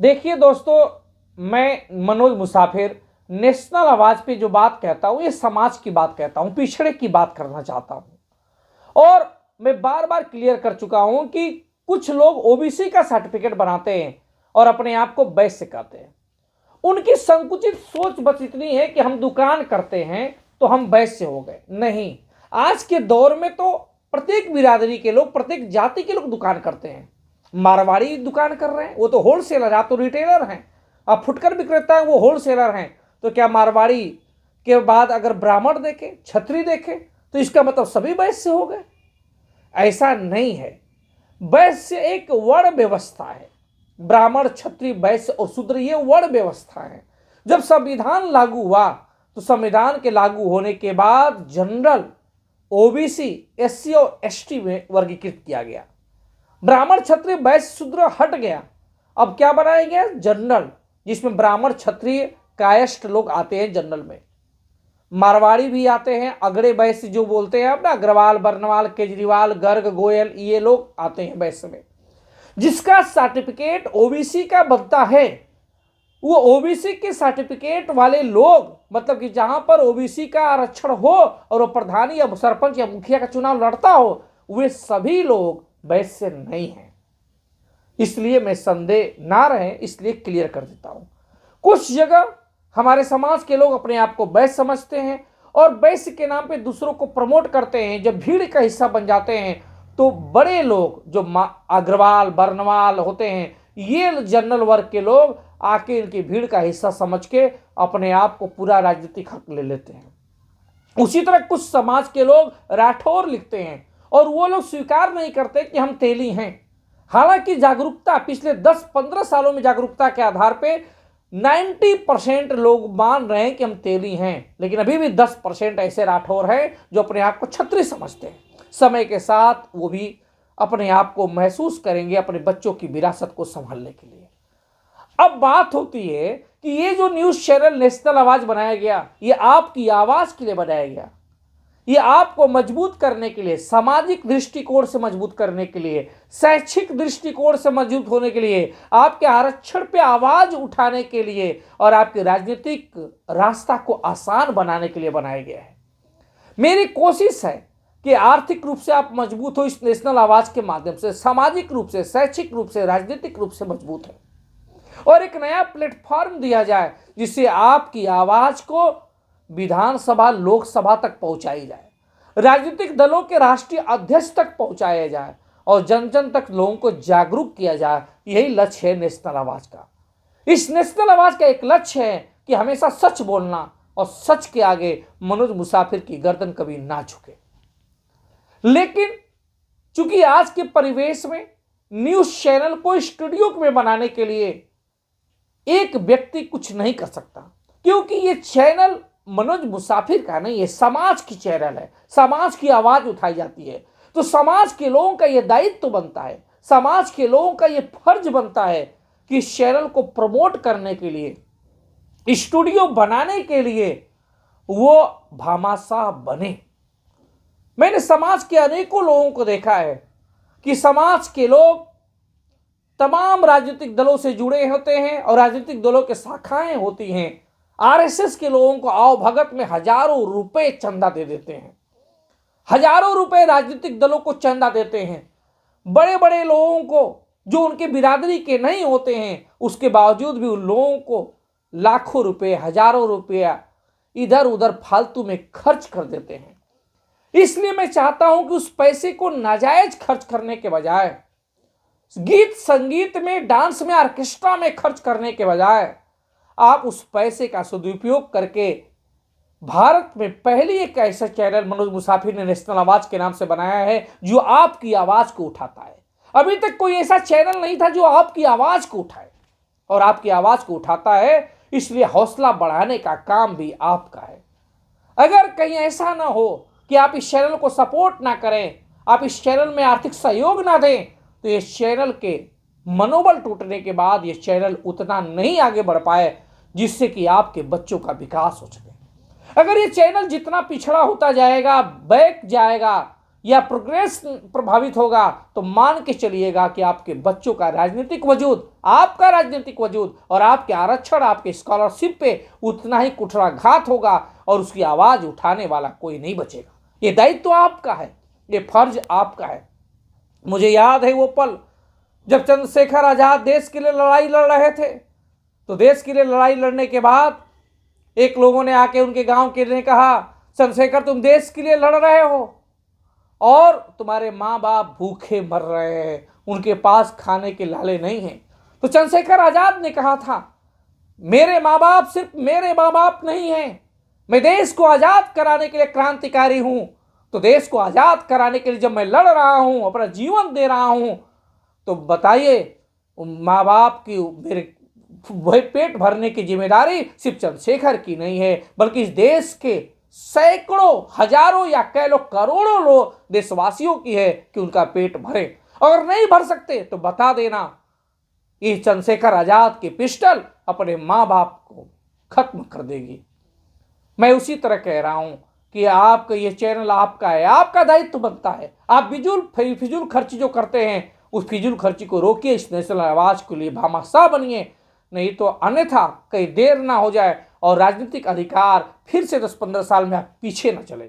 देखिए दोस्तों, मैं मनोज मुसाफिर नेशनल आवाज पे जो बात कहता हूं ये समाज की बात कहता हूं, पिछड़े की बात करना चाहता हूं। और मैं बार बार क्लियर कर चुका हूं कि कुछ लोग ओबीसी का सर्टिफिकेट बनाते हैं और अपने आप को वैश्य कहते हैं। उनकी संकुचित सोच बस इतनी है कि हम दुकान करते हैं तो हम वैश्य हो गए। नहीं, आज के दौर में तो प्रत्येक बिरादरी के लोग, प्रत्येक जाति के लोग दुकान करते हैं। मारवाड़ी दुकान कर रहे हैं, वो तो होलसेलर, आप तो रिटेलर हैं। अब फुटकर विक्रेता है, वो होलसेलर हैं। तो क्या मारवाड़ी के बाद अगर ब्राह्मण देखे, छत्री देखे, तो इसका मतलब सभी वैश्य हो गए? ऐसा नहीं है। वैश्य एक वर्ण व्यवस्था है। ब्राह्मण, क्षत्रिय, वैश्य और शूद्र ये वर्ण व्यवस्था है। जब संविधान लागू हुआ तो संविधान के लागू होने के बाद जनरल, ओबीसी, एससी और एसटी में वर्गीकृत किया गया। ब्राह्मण, क्षत्रिय, वैश्य, शूद्र हट गया। अब क्या बनाया गया? जनरल, जिसमें ब्राह्मण, क्षत्रिय, कायस्थ लोग आते हैं जनरल में। मारवाड़ी भी आते हैं, अगड़े वैश्य जो बोलते हैं अपना, अग्रवाल, बर्नवाल, केजरीवाल, गर्ग, गोयल, ये लोग आते हैं वैश्य में। जिसका सर्टिफिकेट ओबीसी का बनता है, वो ओबीसी के सर्टिफिकेट वाले लोग, मतलब कि जहां पर ओबीसी का आरक्षण हो और वो प्रधानी या सरपंच या मुखिया का चुनाव लड़ता हो, वे सभी लोग वैश्य नहीं हैं। इसलिए मैं संदेह ना रहे, इसलिए क्लियर कर देता हूं। कुछ जगह हमारे समाज के लोग अपने आप को वैश्य समझते हैं और वैश्य के नाम पे दूसरों को प्रमोट करते हैं। जब भीड़ का हिस्सा बन जाते हैं तो बड़े लोग जो अग्रवाल, बर्नवाल होते हैं, ये जनरल वर्ग के लोग आके इनकी भीड़ का हिस्सा समझ के अपने आप को पूरा राजनीतिक हक ले लेते हैं। उसी तरह कुछ समाज के लोग राठौर लिखते हैं और वो लोग स्वीकार नहीं करते कि हम तेली हैं। हालांकि जागरूकता पिछले 10-15 सालों में जागरूकता के आधार पे 90% लोग मान रहे हैं कि हम तेली हैं, लेकिन अभी भी 10% ऐसे राठौर हैं जो अपने आप को क्षत्रिय समझते हैं। समय के साथ वो भी अपने आप को महसूस करेंगे अपने बच्चों की विरासत को संभालने के लिए। अब बात होती है कि ये जो न्यूज चैनल नेशनल आवाज बनाया गया, ये आपकी आवाज के लिए बनाया गया। ये आपको मजबूत करने के लिए, सामाजिक दृष्टिकोण से मजबूत करने के लिए, शैक्षिक दृष्टिकोण से मजबूत होने के लिए, आपके आरक्षण पे आवाज उठाने के लिए और आपके राजनीतिक रास्ता को आसान बनाने के लिए बनाया गया है। मेरी कोशिश है कि आर्थिक रूप से आप मजबूत हो इस नेशनल आवाज के माध्यम से, सामाजिक रूप से, शैक्षिक रूप से, राजनीतिक रूप से मजबूत है और एक नया प्लेटफॉर्म दिया जाए जिससे आपकी आवाज को विधानसभा, लोकसभा तक पहुंचाई जाए, राजनीतिक दलों के राष्ट्रीय अध्यक्ष तक पहुंचाया जाए और जन जन तक लोगों को जागरूक किया जाए। यही लक्ष्य है नेशनल आवाज का। इस नेशनल आवाज का एक लक्ष्य है कि हमेशा सच बोलना और सच के आगे मनोज मुसाफिर की गर्दन कभी ना झुके। लेकिन चूंकि आज के परिवेश में न्यूज चैनल को स्टूडियो में बनाने के लिए एक व्यक्ति कुछ नहीं कर सकता, क्योंकि ये चैनल मनोज मुसाफिर का नहीं, ये समाज की चैनल है। समाज की आवाज उठाई जाती है तो समाज के लोगों का ये दायित्व बनता है, समाज के लोगों का ये फर्ज बनता है कि इस चैनल को प्रमोट करने के लिए, स्टूडियो बनाने के लिए वो भामाशाह बने। मैंने समाज के अनेकों लोगों को देखा है कि समाज के लोग तमाम राजनीतिक दलों से जुड़े होते हैं और राजनीतिक दलों के शाखाएं होती हैं। आरएसएस के लोगों को आओ भगत में हजारों रुपए चंदा दे देते हैं, हजारों रुपए राजनीतिक दलों को चंदा देते हैं। बड़े बड़े लोगों को जो उनके बिरादरी के नहीं होते हैं, उसके बावजूद भी उन लोगों को लाखों रुपए, हजारों रुपया इधर उधर फालतू में खर्च कर देते हैं। इसलिए मैं चाहता हूं कि उस पैसे को नाजायज खर्च करने के बजाय, गीत संगीत में, डांस में, ऑर्केस्ट्रा में खर्च करने के बजाय आप उस पैसे का सदुपयोग करके भारत में पहली एक ऐसा चैनल मनोज मुसाफिर ने नेशनल आवाज के नाम से बनाया है जो आपकी आवाज को उठाता है। अभी तक कोई ऐसा चैनल नहीं था जो आपकी आवाज को उठाए, और आपकी आवाज को उठाता है, इसलिए हौसला बढ़ाने का काम भी आपका है। अगर कहीं ऐसा ना हो कि आप इस चैनल को सपोर्ट ना करें, आप इस चैनल में आर्थिक सहयोग ना दें, तो इस चैनल के मनोबल टूटने के बाद ये चैनल उतना नहीं आगे बढ़ पाए जिससे कि आपके बच्चों का विकास हो सके। अगर ये चैनल जितना पिछड़ा होता जाएगा, बैक जाएगा, या प्रोग्रेस प्रभावित होगा तो मान के चलिएगा कि आपके बच्चों का राजनीतिक वजूद, आपका राजनीतिक वजूद और आपके आरक्षण, आपके स्कॉलरशिप पे उतना ही कुठाराघात होगा और उसकी आवाज उठाने वाला कोई नहीं बचेगा। ये दायित्व तो आपका है, ये फर्ज आपका है। मुझे याद है वो पल जब चंद्रशेखर आजाद देश के लिए लड़ाई लड़ रहे थे, तो देश के लिए लड़ाई लड़ने के बाद एक लोगों ने आके उनके गांव के ने कहा, चंद्रशेखर तुम देश के लिए लड़ रहे हो और तुम्हारे माँ बाप भूखे मर रहे हैं, उनके पास खाने के लाले नहीं हैं। तो चंद्रशेखर आजाद ने कहा था, मेरे माँ बाप सिर्फ मेरे माँ बाप नहीं हैं, मैं देश को आजाद कराने के लिए क्रांतिकारी हूं। तो देश को आजाद कराने के लिए जब मैं लड़ रहा हूं, अपना जीवन दे रहा हूं, तो बताइए माँ बाप की मेरे वही पेट भरने की जिम्मेदारी सिर्फ चंद्रशेखर की नहीं है, बल्कि इस देश के सैकड़ों, हजारों या कह लो करोड़ों लोग देशवासियों की है कि उनका पेट भरे। अगर नहीं भर सकते तो बता देना, ये चंद्रशेखर आजाद की पिस्टल अपने माँ बाप को खत्म कर देगी। मैं उसी तरह कह रहा हूं कि आपका ये चैनल आपका है, आपका दायित्व बनता है। आप फिजूल खर्ची जो करते हैं उस फिजूल खर्ची को रोकिए, इस नेशनल आवाज के लिए भामाशाह बनिए, नहीं तो अन्यथा कहीं देर ना हो जाए और राजनीतिक अधिकार फिर से 10-15 साल में आप पीछे न चले।